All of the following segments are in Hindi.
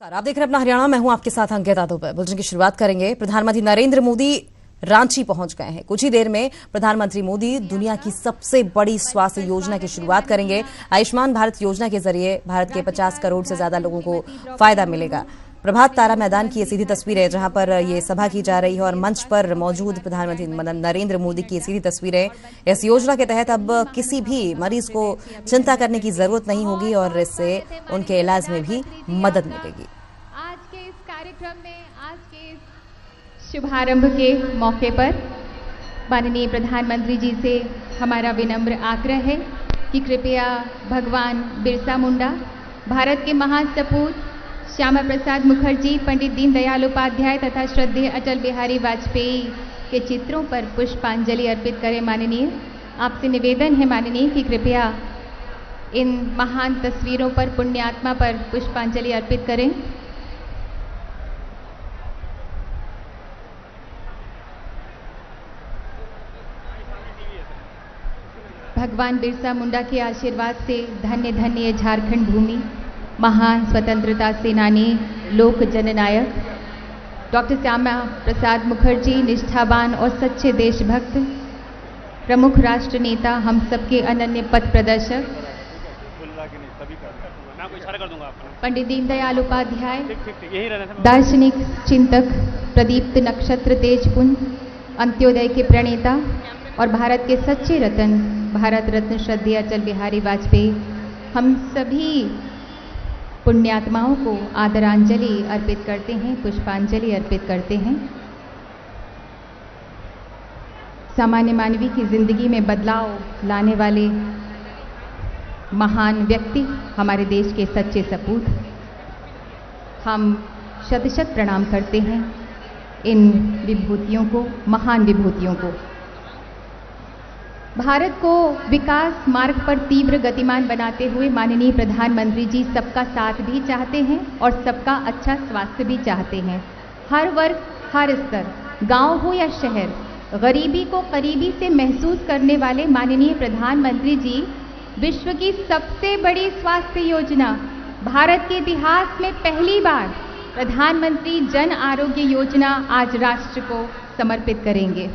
आप देख रहे हैं अपना हरियाणा। मैं हूं आपके साथ अंकिता दुबे। बुलेटिन की शुरुआत करेंगे। प्रधानमंत्री नरेंद्र मोदी रांची पहुंच गए हैं। कुछ ही देर में प्रधानमंत्री मोदी दुनिया की सबसे बड़ी स्वास्थ्य योजना की शुरुआत करेंगे। आयुष्मान भारत योजना के जरिए भारत के 50 करोड़ से ज्यादा लोगों को फायदा मिलेगा। प्रभात तारा मैदान की ये सीधी तस्वीर है जहां पर ये सभा की जा रही है और मंच पर मौजूद प्रधानमंत्री नरेंद्र मोदी की सीधी तस्वीरें। इस योजना के तहत अब किसी भी मरीज को चिंता करने की जरूरत नहीं होगी और इससे उनके इलाज में भी मदद मिलेगी। आज के इस कार्यक्रम में, आज के इस शुभारंभ के मौके पर माननीय प्रधानमंत्री जी से हमारा विनम्र आग्रह है कि कृपया भगवान बिरसा मुंडा, भारत के महान सपूत श्यामा प्रसाद मुखर्जी, पंडित दीनदयाल उपाध्याय तथा श्रद्धेय अटल बिहारी वाजपेयी के चित्रों पर पुष्पांजलि अर्पित करें। माननीय, आपसे निवेदन है माननीय कि कृपया इन महान तस्वीरों पर, पुण्यात्मा पर पुष्पांजलि अर्पित करें। भगवान बिरसा मुंडा के आशीर्वाद से धन्य धन्य ये झारखंड भूमि। महान स्वतंत्रता सेनानी, लोक जननायक डॉक्टर श्यामा प्रसाद मुखर्जी, निष्ठावान और सच्चे देशभक्त, प्रमुख राष्ट्र नेता, हम सबके अनन्य पथ प्रदर्शक पंडित दीनदयाल उपाध्याय, दार्शनिक चिंतक, प्रदीप्त नक्षत्र तेजपुंज, अंत्योदय के प्रणेता और भारत के सच्चे रतन, भारत रत्न श्रद्धेय अटल बिहारी वाजपेयी, हम सभी पुण्यात्माओं को आदरांजलि अर्पित करते हैं, पुष्पांजलि अर्पित करते हैं। सामान्य मानवी की जिंदगी में बदलाव लाने वाले महान व्यक्ति, हमारे देश के सच्चे सपूत, हम शत शत प्रणाम करते हैं इन विभूतियों को, महान विभूतियों को। भारत को विकास मार्ग पर तीव्र गतिमान बनाते हुए माननीय प्रधानमंत्री जी सबका साथ भी चाहते हैं और सबका अच्छा स्वास्थ्य भी चाहते हैं। हर वर्ग, हर स्तर, गांव हो या शहर, गरीबी को करीबी से महसूस करने वाले माननीय प्रधानमंत्री जी विश्व की सबसे बड़ी स्वास्थ्य योजना, भारत के इतिहास में पहली बार प्रधानमंत्री जन आरोग्य योजना आज राष्ट्र को समर्पित करेंगे।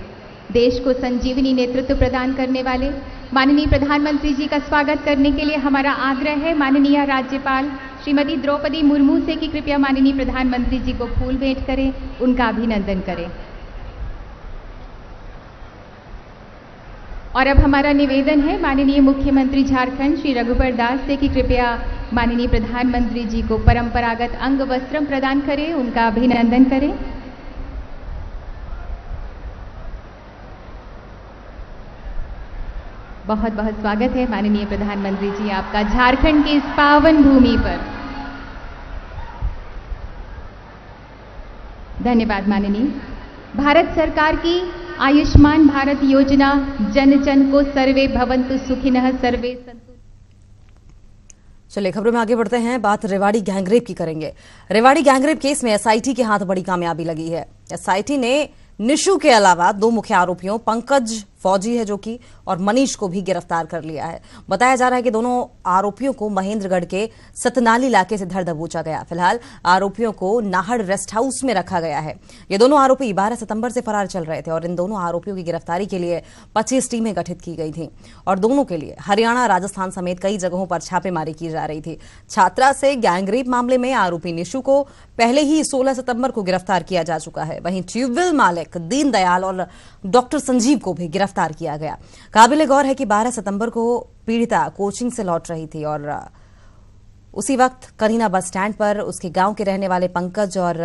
देश को संजीवनी नेतृत्व प्रदान करने वाले माननीय प्रधानमंत्री जी का स्वागत करने के लिए हमारा आग्रह है माननीय राज्यपाल श्रीमती द्रौपदी मुर्मू से कि कृपया माननीय प्रधानमंत्री जी को फूल भेंट करें, उनका अभिनंदन करें। और अब हमारा निवेदन है माननीय मुख्यमंत्री झारखंड श्री रघुवर दास से कि कृपया माननीय प्रधानमंत्री जी को परंपरागत अंग वस्त्रम प्रदान करें, उनका अभिनंदन करें। बहुत बहुत स्वागत है माननीय प्रधानमंत्री जी आपका झारखंड की इस पावन भूमि पर। धन्यवाद माननीय। भारत सरकार की आयुष्मान भारत योजना जन जन को सर्वे भवन्तु सुखिनः सर्वे सन्तु। चलिए खबरों में आगे बढ़ते हैं। बात रेवाड़ी गैंगरेप की करेंगे। रेवाड़ी गैंगरेप केस में एसआईटी के हाथ बड़ी कामयाबी लगी है। एसआईटी ने निशु के अलावा दो मुख्य आरोपियों पंकज फौजी है जो कि और मनीष को भी गिरफ्तार कर लिया है। बताया जा रहा है कि दोनों आरोपियों को महेंद्रगढ़ के सतनाली इलाके से धर दबोचा गया। फिलहाल आरोपियों को नाहड़ रेस्ट हाउस में रखा गया है। ये दोनों आरोपी 12 सितंबर से फरार चल रहे थे और इन दोनों आरोपियों की गिरफ्तारी के लिए 25 टीमें गठित की गई थी और दोनों के लिए हरियाणा, राजस्थान समेत कई जगहों पर छापेमारी की जा रही थी। छात्रा से गैंगरेप मामले में आरोपी निशु को पहले ही 16 सितंबर को गिरफ्तार किया जा चुका है। वहीं ट्यूबवेल मालिक दीनदयाल और डॉक्टर संजीव को भी गिरफ्तार किया गया। काबिले गौर है कि 12 सितंबर को पीड़िता कोचिंग से लौट रही थी और उसी वक्त करीना बस स्टैंड पर उसके गांव के रहने वाले पंकज और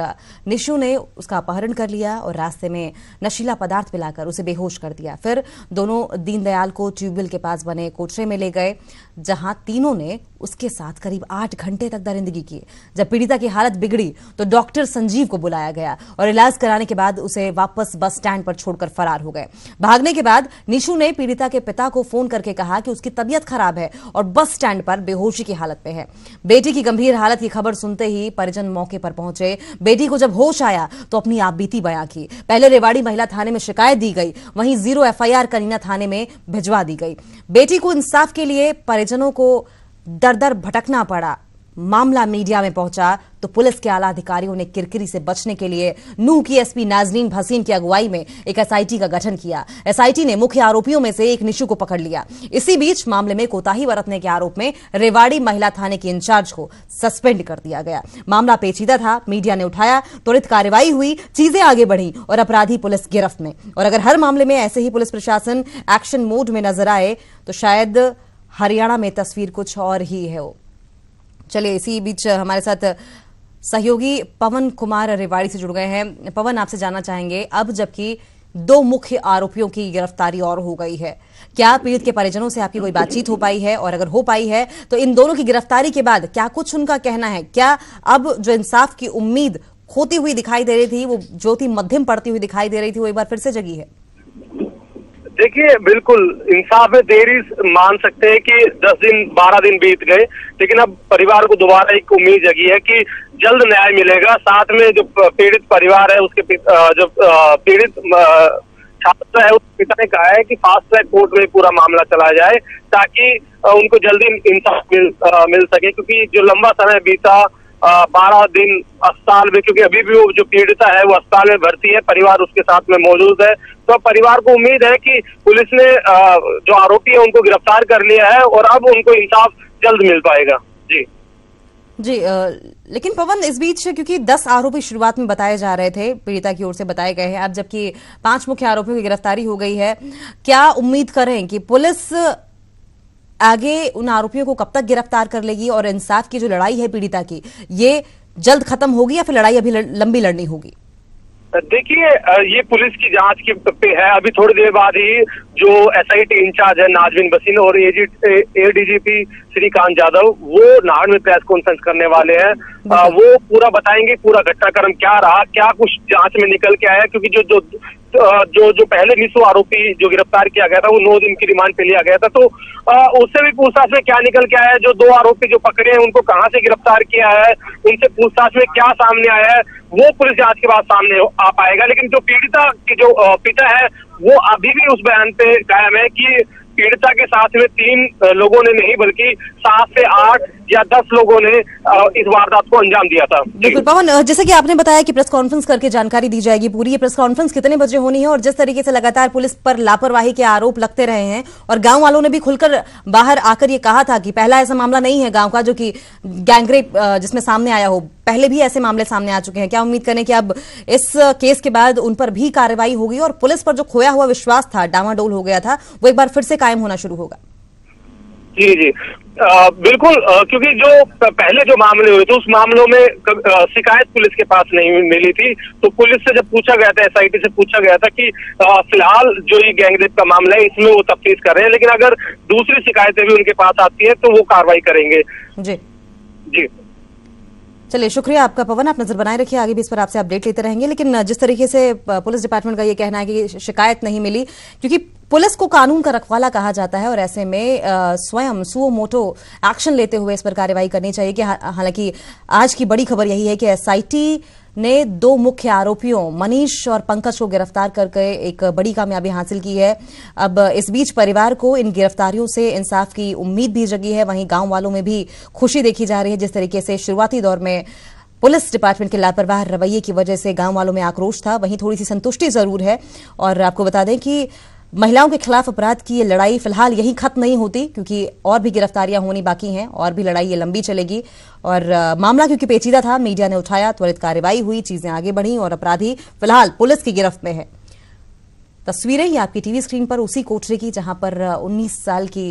निशु ने उसका अपहरण कर लिया और रास्ते में नशीला पदार्थ पिलाकर उसे बेहोश कर दिया। फिर दोनों दीनदयाल को ट्यूबवेल के पास बने कोठरे में ले गए जहां तीनों ने उसके साथ करीब 8 घंटे तक दरिंदगी की। जब पीड़िता की हालत बिगड़ी तो डॉक्टर संजीव को बुलाया गया और इलाज कराने के बाद उसे वापस बस स्टैंड पर छोड़कर फरार हो गए। भागने के बाद निशु ने पीड़िता के पिता को फोन करके कहा कि उसकी तबीयत खराब है और बस स्टैंड पर बेहोशी की हालत में है। बेटी की गंभीर हालत की खबर सुनते ही परिजन मौके पर पहुंचे। बेटी को जब होश आया तो अपनी आपबीती बयां की। पहले रेवाड़ी महिला थाने में शिकायत दी गई, वहीं 0 एफआईआर करीना थाने में भिजवा दी गई। बेटी को इंसाफ के लिए परिजनों को दर दर भटकना पड़ा। मामला मीडिया में पहुंचा तो पुलिस के आला अधिकारियों ने किरकिरी से बचने के लिए नूह की एसपी नाजनीन भसीन की अगुवाई में एक एसआईटी का गठन किया। एसआईटी ने मुख्य आरोपियों में से एक निशु को पकड़ लिया। इसी बीच मामले में कोताही बरतने के आरोप में रेवाड़ी महिला थाने की इंचार्ज को सस्पेंड कर दिया गया। मामला पेचीदा था, मीडिया ने उठाया, त्वरित कार्रवाई हुई, चीजें आगे बढ़ी और अपराधी पुलिस गिरफ्त में। और अगर हर मामले में ऐसे ही पुलिस प्रशासन एक्शन मोड में नजर आए तो शायद हरियाणा में तस्वीर कुछ और ही है। चलिए, इसी बीच हमारे साथ सहयोगी पवन कुमार रेवाड़ी से जुड़ गए हैं। पवन, आपसे जानना चाहेंगे, अब जबकि दो मुख्य आरोपियों की गिरफ्तारी और हो गई है, क्या पीड़ित के परिजनों से आपकी कोई बातचीत हो पाई है? और अगर हो पाई है तो इन दोनों की गिरफ्तारी के बाद क्या कुछ उनका कहना है? क्या अब जो इंसाफ की उम्मीद खोती हुई दिखाई दे रही थी, वो ज्योति मध्यम पड़ती हुई दिखाई दे रही थी, वो एक बार फिर से जगी है? देखिए, बिल्कुल इंसाफ में देरी मान सकते हैं कि 10 दिन 12 दिन बीत गए, लेकिन अब परिवार को दोबारा एक उम्मीद जगी है कि जल्द न्याय मिलेगा। साथ में जो पीड़ित परिवार है, उसके जो पीड़ित छात्र है, उसके पिता ने कहा है कि फास्ट ट्रैक कोर्ट में पूरा मामला चलाया जाए ताकि उनको जल्दी इंसाफ मिल सके, क्योंकि जो लंबा समय बीता 12 दिन अस्पताल में, क्योंकि अभी भी वो जो पीड़िता है वो अस्पताल में भर्ती है, परिवार उसके साथ में मौजूद है। तो परिवार को उम्मीद है कि पुलिस ने जो आरोपी है उनको गिरफ्तार कर लिया है और अब उनको इंसाफ जल्द मिल पाएगा। जी, लेकिन पवन, इस बीच क्योंकि 10 आरोपी शुरुआत में बताए जा रहे थे, पीड़िता की ओर से बताए गए हैं, अब जबकि 5 मुख्य आरोपियों की गिरफ्तारी हो गई है, क्या उम्मीद करें कि पुलिस आगे उन आरोपियों को कब तक गिरफ्तार कर लेगी और इंसाफ की जो लड़ाई है पीड़िता की, ये जल्द खत्म होगी या फिर लड़ाई अभी लंबी लड़नी होगी? देखिए, ये पुलिस की जांच के पे है। अभी थोड़ी देर बाद ही जो एसआईटी इंचार्ज है नाजनीन भसीन और एडीजीपी श्रीकांत यादव, वो नाहन में प्रेस कॉन्फ्रेंस करने वाले हैं। वो पूरा बताएंगे पूरा घटनाक्रम क्या रहा, क्या कुछ जांच में निकल के आया, क्योंकि जो पहले निशु आरोपी जो गिरफ्तार किया गया था वो 9 दिन की रिमांड पे लिया गया था, तो उससे भी पूछताछ में क्या निकल के आया है, जो 2 आरोपी जो पकड़े हैं उनको कहाँ से गिरफ्तार किया है, उनसे पूछताछ में क्या सामने आया है, वो पुलिस जांच के बाद सामने आ पाएगा। लेकिन जो पीड़िता की जो पिता है वो अभी भी उस बयान पे कायम है कि पीड़िता के साथ में 3 लोगों ने नहीं बल्कि 7 से 8 या 10 लोगों ने इस वारदात को अंजाम दिया था। बिल्कुल पवन, जैसे कि आपने बताया कि प्रेस कॉन्फ्रेंस करके जानकारी दी जाएगी पूरी, ये प्रेस कॉन्फ्रेंस कितने बजे होनी है? और जिस तरीके से लगातार पुलिस पर लापरवाही के आरोप लगते रहे हैं और गांव वालों ने भी खुलकर बाहर आकर ये कहा था कि पहला ऐसा मामला नहीं है गांव का जो कि गैंगरेप जिसमें सामने आया हो, पहले भी ऐसे मामले सामने आ चुके हैं। क्या उम्मीद करें कि अब इस केस के बाद उन पर भी कार्रवाई होगी और पुलिस पर जो खोया हुआ विश्वास था, डामाडोल हो गया था, वो एक बार फिर से कायम होना शुरू होगा? जी, बिल्कुल, क्योंकि जो पहले जो मामले हुए थे उस मामलों में शिकायत पुलिस के पास नहीं मिली थी, तो पुलिस से जब पूछा गया था, एसआईटी से पूछा गया था कि फिलहाल जो ये गैंगरेप का मामला है इसमें वो तफ्तीश कर रहे हैं, लेकिन अगर दूसरी शिकायतें भी उनके पास आती है तो वो कार्रवाई करेंगे। जी, चलिए, शुक्रिया आपका पवन, आप नजर बनाए रखिए, आगे भी इस पर आपसे अपडेट लेते रहेंगे। लेकिन जिस तरीके से पुलिस डिपार्टमेंट का ये कहना है कि शिकायत नहीं मिली, क्योंकि पुलिस को कानून का रखवाला कहा जाता है और ऐसे में स्वयं सुओ मोटो एक्शन लेते हुए इस पर कार्रवाई करनी चाहिए। कि हालांकि आज की बड़ी खबर यही है कि एसआईटी ने 2 मुख्य आरोपियों मनीष और पंकज को गिरफ्तार करके एक बड़ी कामयाबी हासिल की है। अब इस बीच परिवार को इन गिरफ्तारियों से इंसाफ की उम्मीद भी जगी है, वहीं गांव वालों में भी खुशी देखी जा रही है। जिस तरीके से शुरुआती दौर में पुलिस डिपार्टमेंट के लापरवाह रवैये की वजह से गांव वालों में आक्रोश था, वहीं थोड़ी सी संतुष्टि जरूर है। और आपको बता दें कि महिलाओं के खिलाफ अपराध की ये लड़ाई फिलहाल यही खत्म नहीं होती, क्योंकि और भी गिरफ्तारियां होनी बाकी हैं और भी लड़ाई ये लंबी चलेगी। और मामला क्योंकि पेचीदा था, मीडिया ने उठाया, त्वरित कार्रवाई हुई, चीजें आगे बढ़ी और अपराधी फिलहाल पुलिस की गिरफ्त में है। तस्वीरें ही आपकी टीवी स्क्रीन पर उसी कोठरी की जहां पर 19 साल की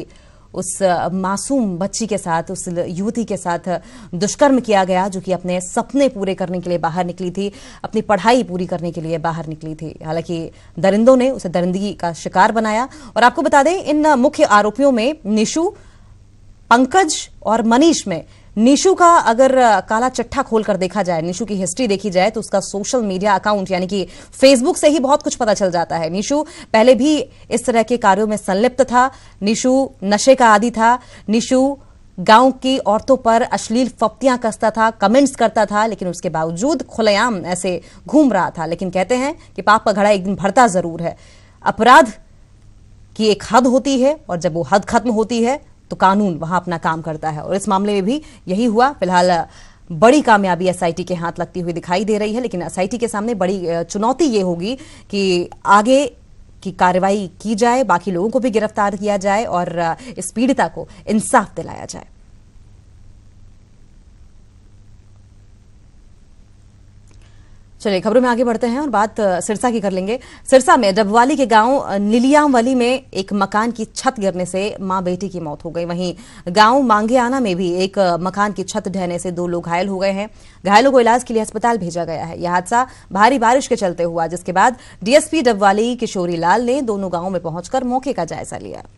उस मासूम बच्ची के साथ, उस युवती के साथ दुष्कर्म किया गया, जो कि अपने सपने पूरे करने के लिए बाहर निकली थी, अपनी पढ़ाई पूरी करने के लिए बाहर निकली थी। हालांकि दरिंदों ने उसे दरिंदगी का शिकार बनाया। और आपको बता दें, इन मुख्य आरोपियों में निशु, पंकज और मनीष में निशु का अगर काला चिट्ठा खोलकर देखा जाए, निशु की हिस्ट्री देखी जाए, तो उसका सोशल मीडिया अकाउंट यानी कि फेसबुक से ही बहुत कुछ पता चल जाता है। निशु पहले भी इस तरह के कार्यों में संलिप्त था, निशु नशे का आदी था, निशु गांव की औरतों पर अश्लील फप्तियां कसता था, कमेंट्स करता था, लेकिन उसके बावजूद खुलेआम ऐसे घूम रहा था। लेकिन कहते हैं कि पाप का घड़ा एक दिन भरता जरूर है। अपराध की एक हद होती है और जब वो हद खत्म होती है तो कानून वहां अपना काम करता है। और इस मामले में भी यही हुआ। फिलहाल बड़ी कामयाबी एसआईटी के हाथ लगती हुई दिखाई दे रही है, लेकिन एसआईटी के सामने बड़ी चुनौती ये होगी कि आगे की कार्रवाई की जाए, बाकी लोगों को भी गिरफ्तार किया जाए और इस पीड़िता को इंसाफ दिलाया जाए। चलिए खबरों में आगे बढ़ते हैं और बात सिरसा की कर लेंगे। सिरसा में डबवाली के गांव नीलियामवाली में एक मकान की छत गिरने से मां बेटी की मौत हो गई। वहीं गांव मांगेआना में भी एक मकान की छत ढहने से 2 लोग घायल हो गए हैं। घायलों को इलाज के लिए अस्पताल भेजा गया है। यह हादसा भारी बारिश के चलते हुआ, जिसके बाद डीएसपी डबवाली किशोरी लाल ने दोनों गांवों में पहुंचकर मौके का जायजा लिया।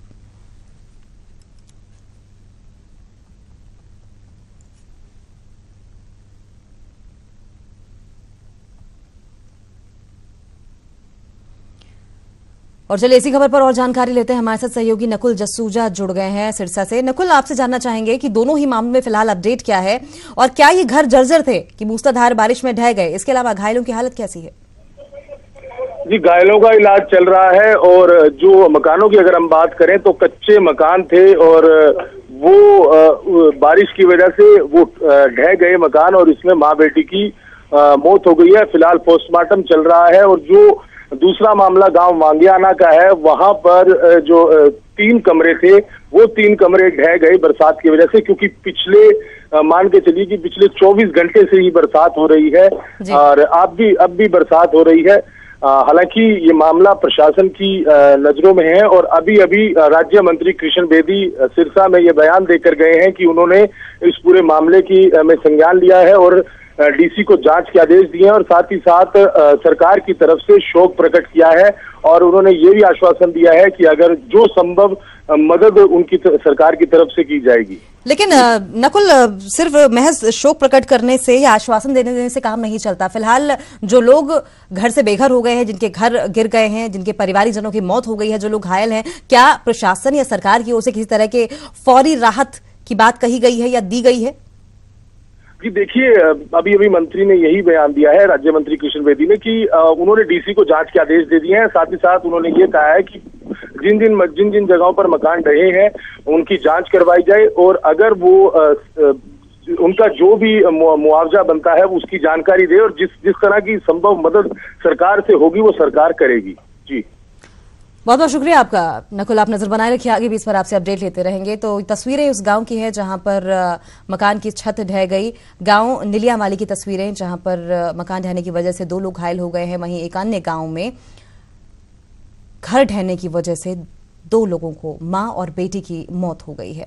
और चलिए इसी खबर पर और जानकारी लेते हैं। हमारे साथ सहयोगी नकुल जसूजा जुड़ गए हैं सिरसा से। नकुल, आपसे जानना चाहेंगे कि दोनों ही मामलों में फिलहाल अपडेट क्या है और क्या ये घर जर्जर थे कि मूसलाधार बारिश में ढह गए? इसके अलावा घायलों की हालत कैसी है? जी, घायलों का इलाज चल रहा है और जो मकानों की अगर हम बात करें तो कच्चे मकान थे और वो बारिश की वजह से वो ढह गए मकान और इसमें माँ बेटी की मौत हो गई है। फिलहाल पोस्टमार्टम चल रहा है। और जो दूसरा मामला गांव मांगेआना का है, वहां पर जो 3 कमरे थे वो 3 कमरे ढह गए बरसात की वजह से, क्योंकि पिछले मान के चलिए कि पिछले 24 घंटे से ही बरसात हो रही है और अब भी बरसात हो रही है। हालांकि ये मामला प्रशासन की नजरों में है और अभी राज्य मंत्री कृष्ण बेदी सिरसा में ये बयान देकर गए हैं कि उन्होंने इस पूरे मामले की में संज्ञान लिया है और डीसी को जांच के आदेश दिए हैं और साथ ही साथ सरकार की तरफ से शोक प्रकट किया है और उन्होंने ये भी आश्वासन दिया है कि अगर जो संभव मदद उनकी सरकार की तरफ से की जाएगी। लेकिन नकुल, सिर्फ महज शोक प्रकट करने से या आश्वासन देने से काम नहीं चलता। फिलहाल जो लोग घर से बेघर हो गए हैं, जिनके घर गिर गए हैं, जिनके परिवारजनों की मौत हो गई है, जो लोग घायल हैं, क्या प्रशासन या सरकार की ओर से किसी तरह के फौरी राहत की बात कही गई है या दी गई है? जी देखिए, अभी मंत्री ने यही बयान दिया है, राज्य मंत्री कृष्ण बेदी ने, कि उन्होंने डीसी को जांच के आदेश दे दिए हैं। साथ ही साथ उन्होंने ये कहा है कि जिन जगहों पर मकान ढहे हैं उनकी जांच करवाई जाए और अगर वो उनका जो भी मुआवजा बनता है उसकी जानकारी दे और जिस तरह की संभव मदद सरकार से होगी वो सरकार करेगी। जी, बहुत बहुत शुक्रिया आपका नकुल। आप नजर बनाए रखिए, आगे भी इस पर आपसे अपडेट लेते रहेंगे। तो तस्वीरें उस गांव की है जहां पर मकान की छत ढह गई। गांव नीलियामवाली की तस्वीरें जहां पर मकान ढहने की वजह से 2 लोग घायल हो गए हैं। वहीं एक अन्य गांव में घर ढहने की वजह से 2 लोगों को, मां और बेटी की मौत हो गई है।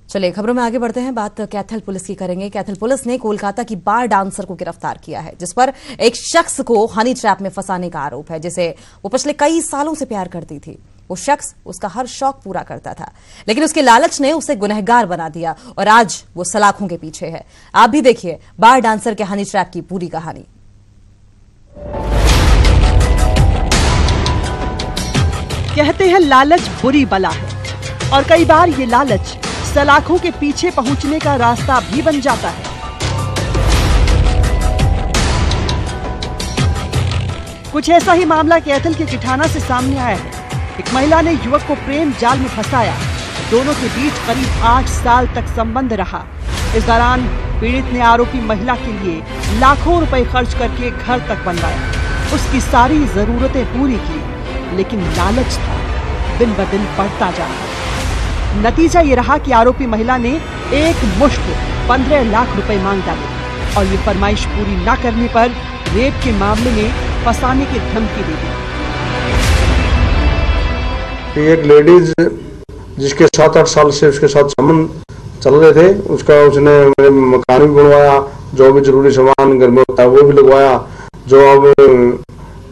चलिए खबरों में आगे बढ़ते हैं। बात कैथल पुलिस की करेंगे। कैथल पुलिस ने कोलकाता की बार डांसर को गिरफ्तार किया है, जिस पर एक शख्स को हनी ट्रैप में फंसाने का आरोप है, जिसे वो पिछले कई सालों से प्यार करती थी। वो शख्स उसका हर शौक पूरा करता था, लेकिन उसके लालच ने उसे गुनहगार बना दिया और आज वो सलाखों के पीछे है। आप भी देखिए बार डांसर के हनी ट्रैप की पूरी कहानी। कहते हैं लालच बुरी बला है और कई बार ये लालच सलाखों के पीछे पहुंचने का रास्ता भी बन जाता है। कुछ ऐसा ही मामला कैथल के किठाना से सामने आया है। एक महिला ने युवक को प्रेम जाल में फंसाया। दोनों के बीच करीब 8 साल तक संबंध रहा। इस दौरान पीड़ित ने आरोपी महिला के लिए लाखों रुपए खर्च करके घर तक बनवाया, उसकी सारी जरूरतें पूरी की, लेकिन लालच था दिन ब दिन बढ़ता जा रहा। नतीजा ये रहा कि आरोपी महिला ने एक मुश्त 15 लाख रुपए मांग डाले और ये फरमाइश पूरी न करने पर रेप के मामले में फंसाने की धमकी दे दी। एक लेडीज जिसके 7-8 साल से उसके साथ संबंध चल रहे थे, उसने मकान भी बनवाया, जो भी जरूरी सामान घर में होता है वो भी लगवाया, जो अब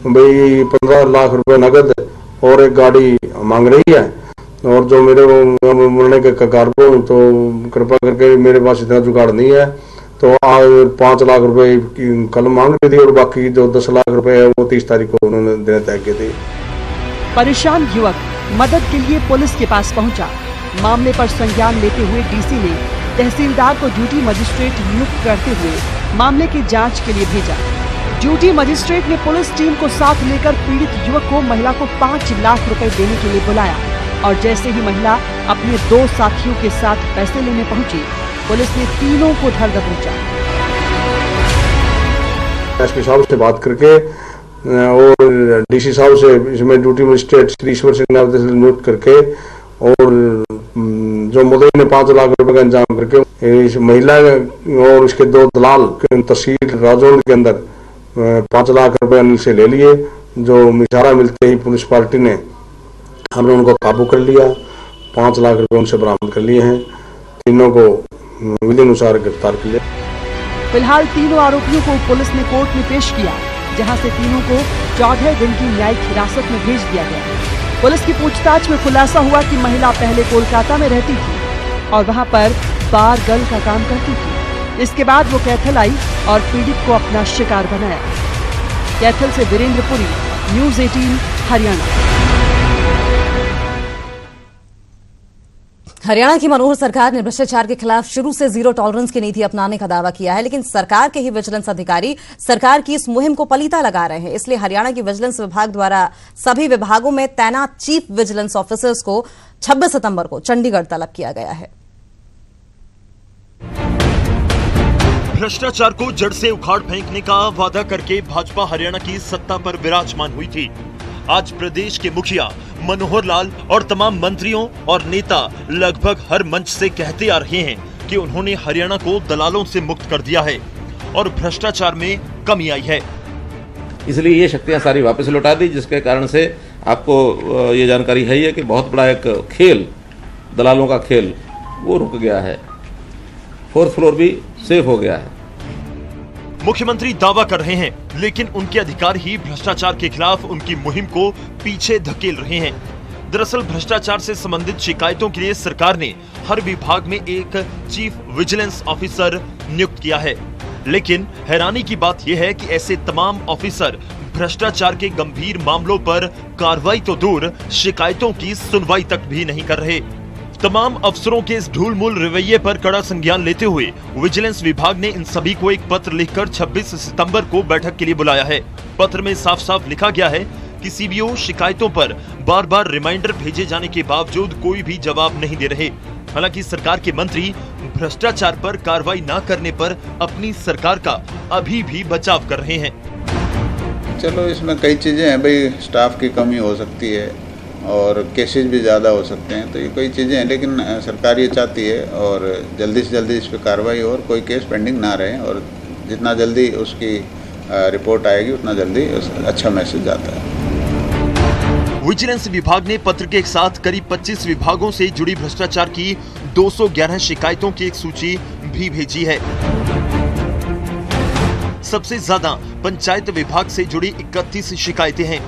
भाई 15 लाख रुपए नगद और एक गाड़ी मांग रही है। और जो मेरे मरने के कगार को, तो कृपा करके मेरे पास इतना जुगाड़ नहीं है, तो आज 5 लाख रुपए कल मांग रही थी और बाकी जो 10 लाख रुपए है वो 30 तारीख को उन्होंने देने तय किए थे। परेशान युवक मदद के लिए पुलिस के पास पहुंचा। मामले पर संज्ञान लेते हुए डीसी ने तहसीलदार को ड्यूटी मजिस्ट्रेट नियुक्त करते हुए मामले की जांच के लिए भेजा। ड्यूटी मजिस्ट्रेट ने पुलिस टीम को साथ लेकर पीड़ित युवक को महिला को 5 लाख रुपए देने के लिए बुलाया और जैसे ही महिला अपने 2 साथियों के साथ पैसे लेने पहुंची, पुलिस ने तीनों को धर दबोचा। एसपी साहब से बात करके और डीसी साहब से इसमें ड्यूटी मजिस्ट्रेट श्री ईश्वर सिंह ने नियुक्त करके और जो मुद्दई ने 5 लाख रुपए का इंतजाम करके इस महिला और उसके 2 दलाल तहसील राजौंद के अंदर 5 लाख रुपए अनिल से ले लिए। जो इशारा मिलते ही पुलिस पार्टी ने हमने उनको काबू कर लिया, 5 लाख रुपए उनसे बरामद कर लिए हैं। तीनों को विधि अनुसार गिरफ्तार किया। फिलहाल तीनों आरोपियों को पुलिस ने कोर्ट में पेश किया, जहां से तीनों को 14 दिन की न्यायिक हिरासत में भेज दिया गया। पुलिस की पूछताछ में खुलासा हुआ कि महिला पहले कोलकाता में रहती थी और वहां पर बार गर्ल का काम करती थी। इसके बाद वो कैथल आई और पीड़ित को अपना शिकार बनाया। कैथल से वीरेंद्र पुरी, न्यूज़ 18 हरियाणा। हरियाणा की मनोहर सरकार ने भ्रष्टाचार के खिलाफ शुरू से जीरो टॉलरेंस की नीति अपनाने का दावा किया है, लेकिन सरकार के ही विजिलेंस अधिकारी सरकार की इस मुहिम को पलीता लगा रहे हैं। इसलिए हरियाणा की विजिलेंस विभाग द्वारा सभी विभागों में तैनात चीफ विजिलेंस ऑफिसर्स को 26 सितंबर को चंडीगढ़ तलब किया गया है। भ्रष्टाचार को जड़ से उखाड़ फेंकने का वादा करके भाजपा हरियाणा की सत्ता पर विराजमान हुई थी। आज प्रदेश के मुखिया मनोहर लाल और तमाम मंत्रियों और नेता लगभग हर मंच से कहते आ रहे हैं कि उन्होंने हरियाणा को दलालों से मुक्त कर दिया है और भ्रष्टाचार में कमी आई है। इसलिए ये शक्तियां सारी वापस लौटा दी, जिसके कारण से आपको ये जानकारी है ही कि बहुत बड़ा एक खेल, दलालों का खेल, वो रुक गया है। 4th फ्लोर भी सेफ हो गया है। मुख्यमंत्री दावा कर रहे हैं, लेकिन उनके अधिकारी ही भ्रष्टाचार के खिलाफ उनकी मुहिम को पीछे धकेल रहे हैं। दरअसल भ्रष्टाचार से संबंधित शिकायतों के लिए सरकार ने हर विभाग में एक चीफ विजिलेंस ऑफिसर नियुक्त किया है, लेकिन हैरानी की बात यह है कि ऐसे तमाम ऑफिसर भ्रष्टाचार के गंभीर मामलों पर कार्रवाई तो दूर, शिकायतों की सुनवाई तक भी नहीं कर रहे। तमाम अफसरों के इस ढूलमूल रवैये पर कड़ा संज्ञान लेते हुए विजिलेंस विभाग ने इन सभी को एक पत्र लिखकर 26 सितंबर को बैठक के लिए बुलाया है। पत्र में साफ साफ लिखा गया है कि सीबीओ शिकायतों पर बार बार रिमाइंडर भेजे जाने के बावजूद कोई भी जवाब नहीं दे रहे। हालांकि सरकार के मंत्री भ्रष्टाचार पर कार्रवाई न करने पर अपनी सरकार का अभी भी बचाव कर रहे हैं। चलो, इसमें कई चीजें हैं भाई, स्टाफ की कमी हो सकती है और केसेस भी ज़्यादा हो सकते हैं, तो ये कोई चीज़ें हैं, लेकिन सरकार ये चाहती है और जल्दी से जल्दी इस पर कार्रवाई हो और कोई केस पेंडिंग ना रहे, और जितना जल्दी उसकी रिपोर्ट आएगी उतना जल्दी अच्छा मैसेज जाता है। विजिलेंस विभाग ने पत्र के साथ करीब 25 विभागों से जुड़ी भ्रष्टाचार की 211 शिकायतों की एक सूची भी भेजी है। सबसे ज्यादा पंचायत विभाग से जुड़ी 31 शिकायतें हैं।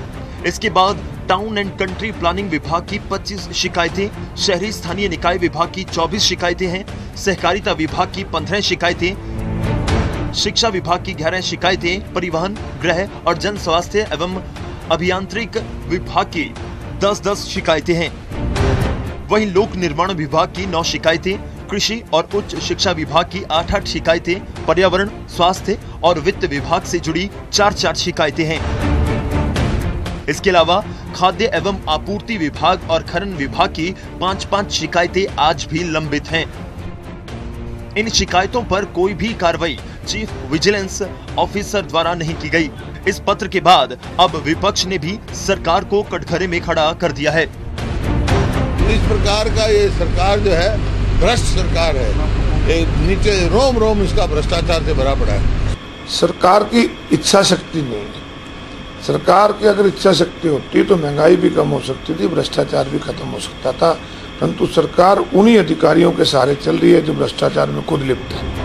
इसके बाद टाउन एंड कंट्री प्लानिंग विभाग की 25 शिकायतें, शहरी स्थानीय निकाय विभाग की 24 शिकायतें हैं, सहकारिता विभाग की 15 शिकायतें, शिक्षा विभाग की 11 शिकायतें, परिवहन, गृह और जन स्वास्थ्य एवं अभियांत्रिक विभाग की 10-10 शिकायतें हैं। वहीं लोक निर्माण विभाग की 9 शिकायतें, कृषि और उच्च शिक्षा विभाग की 8-8 शिकायतें, पर्यावरण, स्वास्थ्य और वित्त विभाग से जुड़ी 4-4 शिकायतें हैं। इसके अलावा खाद्य एवं आपूर्ति विभाग और खनन विभाग की 5-5 शिकायतें आज भी लंबित हैं। इन शिकायतों पर कोई भी कार्रवाई चीफ विजिलेंस ऑफिसर द्वारा नहीं की गई। इस पत्र के बाद अब विपक्ष ने भी सरकार को कटघरे में खड़ा कर दिया है। इस प्रकार का ये सरकार जो है भ्रष्ट सरकार है, नीचे रोम रोम इसका भ्रष्टाचार से भरा पड़ा है। सरकार की इच्छा शक्ति नहीं है। सरकार की अगर इच्छा शक्ति होती तो महंगाई भी कम हो सकती थी, भ्रष्टाचार भी खत्म हो सकता था, परंतु सरकार उन्हीं अधिकारियों के सहारे चल रही है जो भ्रष्टाचार में खुद लिप्त है।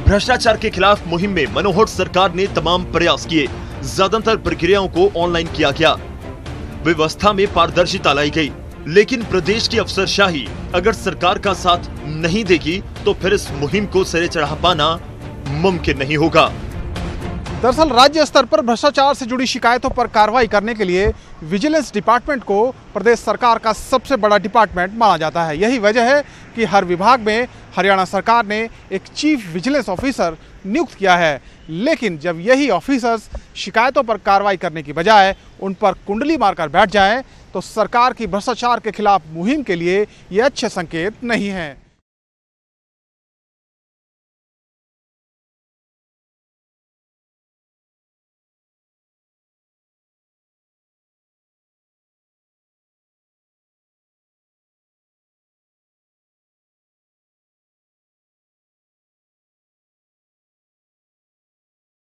भ्रष्टाचार के खिलाफ मुहिम में मनोहर सरकार ने तमाम प्रयास किए। ज्यादातर प्रक्रियाओं को ऑनलाइन किया गया, व्यवस्था में पारदर्शिता लाई गई, लेकिन प्रदेश की अफसरशाही अगर सरकार का साथ नहीं देगी तो फिर इस मुहिम को सिरे चढ़ा पाना मुमकिन नहीं होगा। दरअसल राज्य स्तर पर भ्रष्टाचार से जुड़ी शिकायतों पर कार्रवाई करने के लिए विजिलेंस डिपार्टमेंट को प्रदेश सरकार का सबसे बड़ा डिपार्टमेंट माना जाता है। यही वजह है कि हर विभाग में हरियाणा सरकार ने एक चीफ विजिलेंस ऑफिसर नियुक्त किया है। लेकिन जब यही ऑफिसर्स शिकायतों पर कार्रवाई करने की बजाय उन पर कुंडली मारकर बैठ जाएं, तो सरकार की भ्रष्टाचार के खिलाफ मुहिम के लिए ये अच्छे संकेत नहीं हैं।